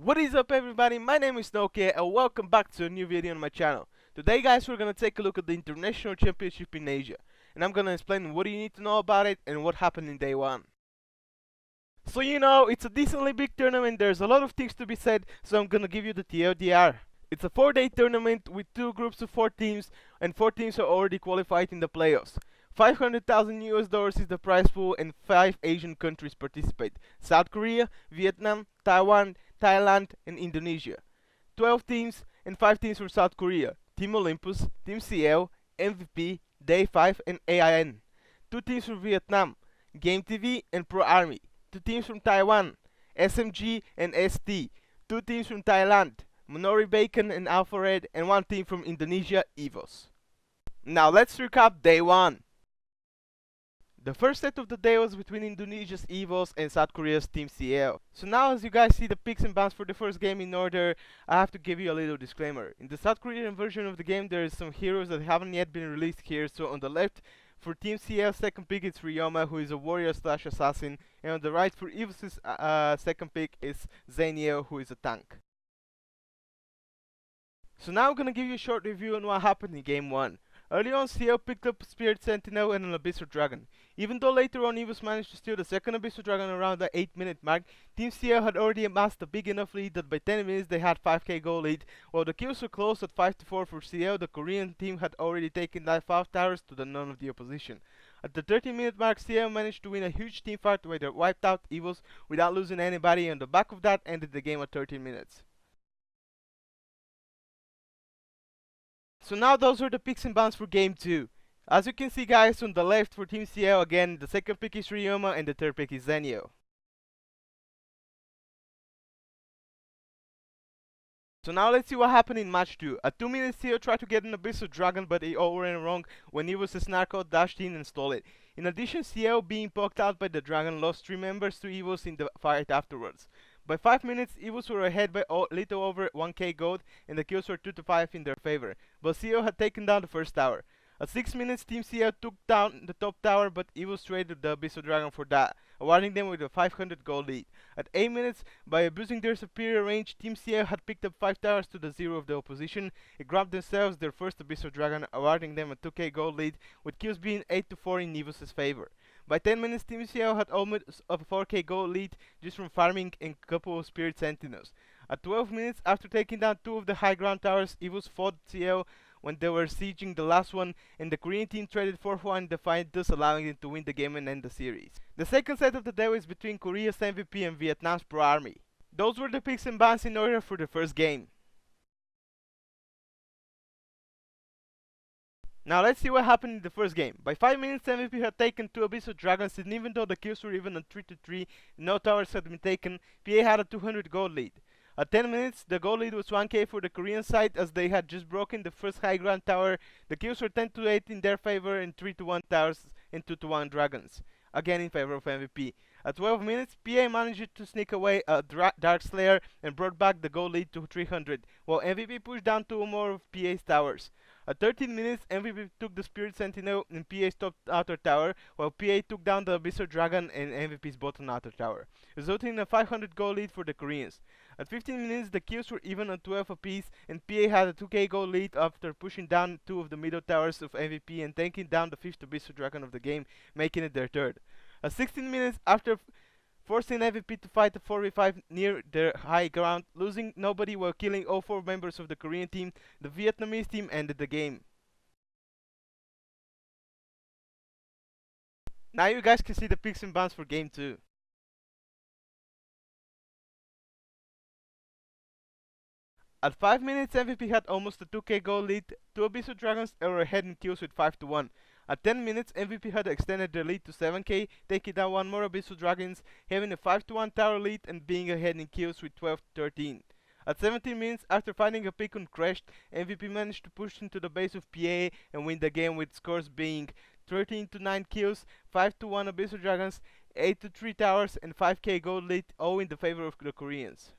What is up everybody, my name is Nokia and welcome back to a new video on my channel. Today guys, we're gonna take a look at the International Championship in Asia. And I'm gonna explain what you need to know about it and what happened in day one. So it's a decently big tournament, there's a lot of things to be said, so I'm gonna give you the TLDR. It's a 4-day tournament with 2 groups of 4 teams, and 4 teams are already qualified in the playoffs. $500,000 is the prize pool and 5 Asian countries participate: South Korea, Vietnam, Taiwan, Thailand and Indonesia. 12 teams and 5 teams from South Korea: Team Olympus, Team CL, MVP, Day 5 and AIN. 2 teams from Vietnam: Game TV and Pro Army. 2 teams from Taiwan: SMG and ST. 2 teams from Thailand: Minori Bacon and Alpha Red, and 1 team from Indonesia, Evos. Now let's recap day 1. The first set of the day was between Indonesia's Evos and South Korea's Team CL. So now as you guys see the picks and bans for the first game in order, I have to give you a little disclaimer. In the South Korean version of the game there is some heroes that haven't yet been released here. So on the left for Team CL second pick it's Ryoma, who is a warrior slash assassin, and on the right for Evos' second pick is Zaniel, who is a tank. So now I'm gonna give you a short review on what happened in game 1. Early on, CL picked up Spirit Sentinel and an Abyssal Dragon. Even though later on Evos managed to steal the second Abyssal Dragon around the 8-minute mark, Team CL had already amassed a big enough lead that by 10 minutes they had 5k goal lead. While the kills were close at 5-4 for CL, the Korean team had already taken down 5 towers to the none of the opposition. At the 13-minute mark, CL managed to win a huge team fight where they wiped out Evos without losing anybody, and on the back of that ended the game at 13 minutes. So now those are the picks and bans for game 2. As you can see guys, on the left for Team CL again, the second pick is Ryoma and the third pick is Zenio. So now let's see what happened in match 2. At 2 minutes CL tried to get an Abyssal Dragon, but it all went wrong when Evos' Narco dashed in and stole it. In addition, CL being poked out by the Dragon lost 3 members to Evos in the fight afterwards. By 5 minutes, Evos were ahead by little over 1k gold and the kills were 2-5 in their favor, but CL had taken down the first tower. At 6 minutes, Team CL took down the top tower, but Evos traded the Abyssal Dragon for that, awarding them with a 500 gold lead. At 8 minutes, by abusing their superior range, Team CL had picked up 5 towers to the 0 of the opposition. It grabbed themselves their first Abyssal Dragon, awarding them a 2k gold lead, with kills being 8-4 in Evos' favor. By 10 minutes, Team CL had almost a 4k gold lead just from farming and a couple of Spirit Sentinels. At 12 minutes, after taking down 2 of the high ground towers, Evos fought CL when they were sieging the last one, and the Korean team traded 4-1 in the fight, thus allowing them to win the game and end the series. The second set of the day was between Korea's MVP and Vietnam's Pro Army. Those were the picks and bans in order for the first game. Now let's see what happened in the first game. By 5 minutes MVP had taken 2 Abyssal Dragons, and even though the kills were even at 3-3, no towers had been taken, PA had a 200 gold lead. At 10 minutes, the goal lead was 1k for the Korean side as they had just broken the first high ground tower. The kills were 10-8 in their favor and 3-1 towers and 2-1 dragons, again in favor of MVP. At 12 minutes, PA managed to sneak away a Dark Slayer and brought back the goal lead to 300, while MVP pushed down 2 more of PA's towers. At 13 minutes, MVP took the Spirit Sentinel and PA's top outer tower, while PA took down the Abyssal Dragon and MVP's bottom outer tower, resulting in a 500 goal lead for the Koreans. At 15 minutes, the kills were even at 12 apiece, and PA had a 2k goal lead after pushing down 2 of the middle towers of MVP and taking down the 5th Abyssal Dragon of the game, making it their third. At 16 minutes, after forcing MVP to fight a 4v5 near their high ground, losing nobody while killing all 4 members of the Korean team, the Vietnamese team ended the game. Now you guys can see the picks and bans for game 2. At 5 minutes, MVP had almost a 2k goal lead. 2 Abyssal Dragons were ahead in kills with 5-1. At 10 minutes, MVP had extended their lead to 7k, taking down 1 more Abyssal Dragons, having a 5-1 tower lead and being ahead in kills with 12-13. At 17 minutes, after finding a pick on Crashed, MVP managed to push into the base of PA and win the game, with scores being 13-9 kills, 5-1 Abyssal Dragons, 8-3 towers and 5k gold lead, all in the favor of the Koreans.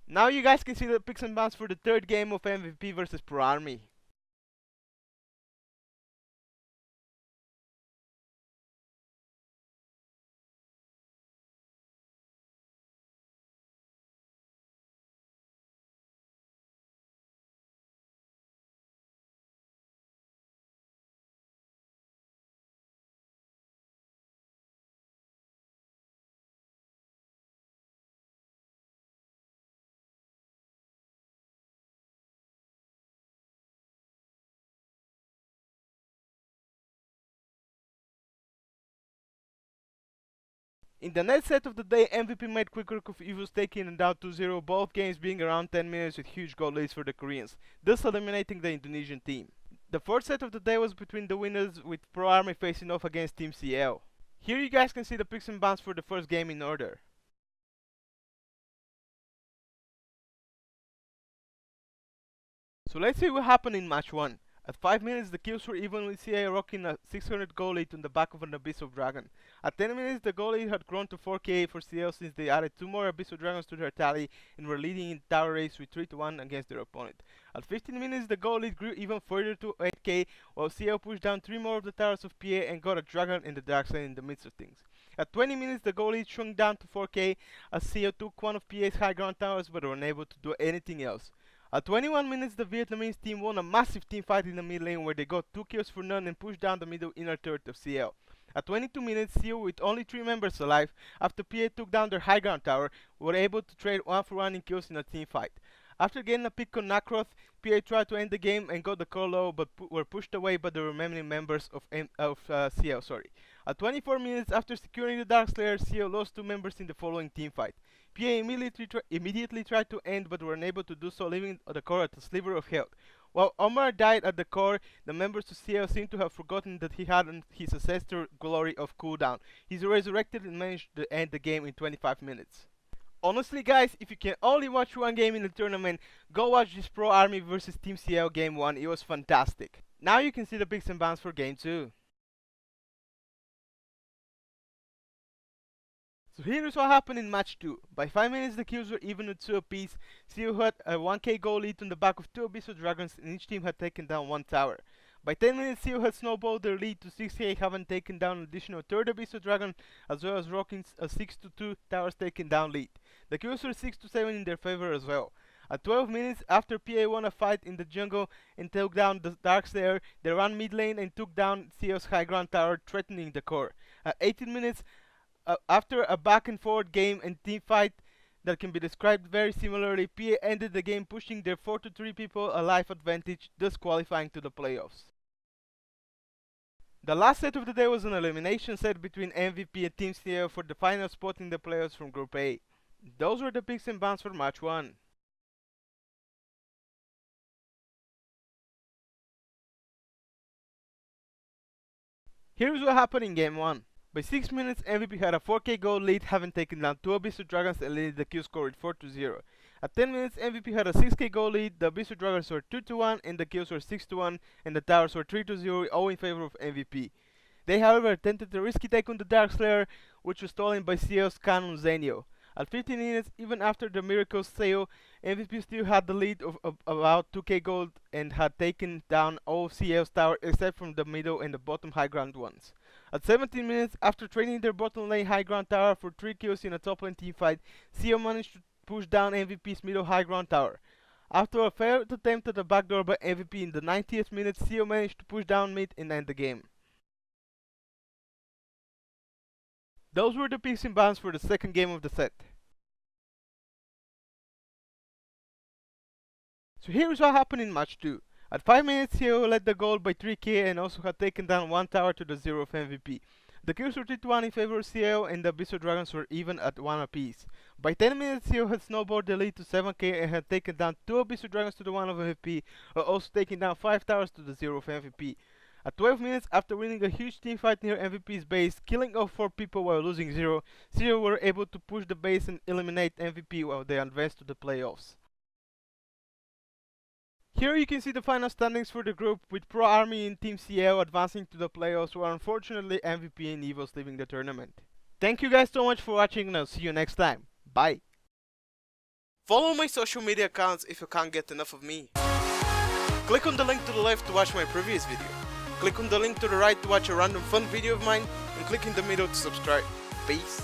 Now you guys can see the picks and bans for the third game of MVP versus Pro Army. In the next set of the day, MVP made quick work of Evos taking it down 2-0, both games being around 10 minutes with huge goal leads for the Koreans, thus eliminating the Indonesian team. The fourth set of the day was between the winners, with Pro Army facing off against Team CL. Here you guys can see the picks and bans for the first game in order. So let's see what happened in match 1. At 5 minutes the kills were even, with CA rocking a 600 goal lead on the back of an Abyssal Dragon. At 10 minutes the goal lead had grown to 4k for CL since they added 2 more Abyssal Dragons to their tally and were leading in tower race with 3-1 against their opponent. At 15 minutes the goal lead grew even further to 8k, while CL pushed down 3 more of the towers of PA and got a dragon in the dark side in the midst of things. At 20 minutes the goal lead shrunk down to 4k as CL took one of PA's high ground towers but were unable to do anything else. At 21 minutes the Vietnamese team won a massive team fight in the mid lane where they got 2 kills for none and pushed down the middle inner third of CL. At 22 minutes, CL, with only 3 members alive after PA took down their high ground tower, were able to trade 1-for-1 in kills in a team fight. After getting a pick on Nakroth, PA tried to end the game and got the call low but were pushed away by the remaining members of CL. At 24 minutes after securing the Darkslayer, CL lost 2 members in the following team fight. PA immediately tried to end but were unable to do so, leaving the core at a sliver of health. While Omar died at the core, the members of CL seem to have forgotten that he had his ancestor glory of cooldown. He's resurrected and managed to end the game in 25 minutes. Honestly guys, if you can only watch one game in the tournament, go watch this Pro Army vs Team CL game 1, it was fantastic. Now you can see the picks and bans for game 2. So here is what happened in match 2. By 5 minutes the kills were even at 2 apiece. CL had a 1k goal lead on the back of 2 Abyssal Dragons and each team had taken down 1 tower. By 10 minutes CL had snowballed their lead to 6k, having taken down an additional 3rd Abyssal Dragon as well as rocking a 6-2 towers taken down lead. The kills were 6-7 in their favor as well. At 12 minutes after PA won a fight in the jungle and took down the Darkslayer, they ran mid lane and took down CL's high ground tower, threatening the core. At 18 minutes after a back and forth game and team fight that can be described very similarly, PA ended the game pushing their 4-3 people alive advantage, thus qualifying to the playoffs. The last set of the day was an elimination set between MVP and Team CL for the final spot in the playoffs from Group A. Those were the picks and bans for match 1. Here's what happened in game 1. By 6 minutes, MVP had a 4k goal lead, having taken down 2 Abyssal Dragons and leading the kill score with 4-0. At 10 minutes, MVP had a 6k goal lead, the Abyssal Dragons were 2-1 and the kills were 6-1 and the towers were 3-0, all in favor of MVP. They however attempted a risky take on the Darkslayer, which was stolen by CL's Canon Zenio. At 15 minutes, even after the Miracle's sale, MVP still had the lead of about 2k gold and had taken down all of CL's tower except from the middle and the bottom high ground ones. At 17 minutes, after trading their bottom lane high ground tower for 3 kills in a top lane team fight, CL managed to push down MVP's middle high ground tower. After a failed attempt at a backdoor by MVP in the 90th minute, CL managed to push down mid and end the game. Those were the picks and bans for the second game of the set. So here's what happened in match 2. At 5 minutes, CL led the goal by 3k and also had taken down 1 tower to the 0 of MVP. The kills were 3-1 in favor of CL and the Abyssal Dragons were even at 1 apiece. By 10 minutes, CL had snowballed the lead to 7k and had taken down 2 Abyssal Dragons to the 1 of MVP, while also taking down 5 towers to the 0 of MVP. At 12 minutes, after winning a huge team fight near MVP's base, killing off 4 people while losing 0, CL were able to push the base and eliminate MVP while they advanced to the playoffs. Here you can see the final standings for the group, with Pro Army and Team CL advancing to the playoffs, while unfortunately MVP and Evos leaving the tournament. Thank you guys so much for watching and I'll see you next time. Bye! Follow my social media accounts if you can't get enough of me. Click on the link to the left to watch my previous video. Click on the link to the right to watch a random fun video of mine, and click in the middle to subscribe. Peace!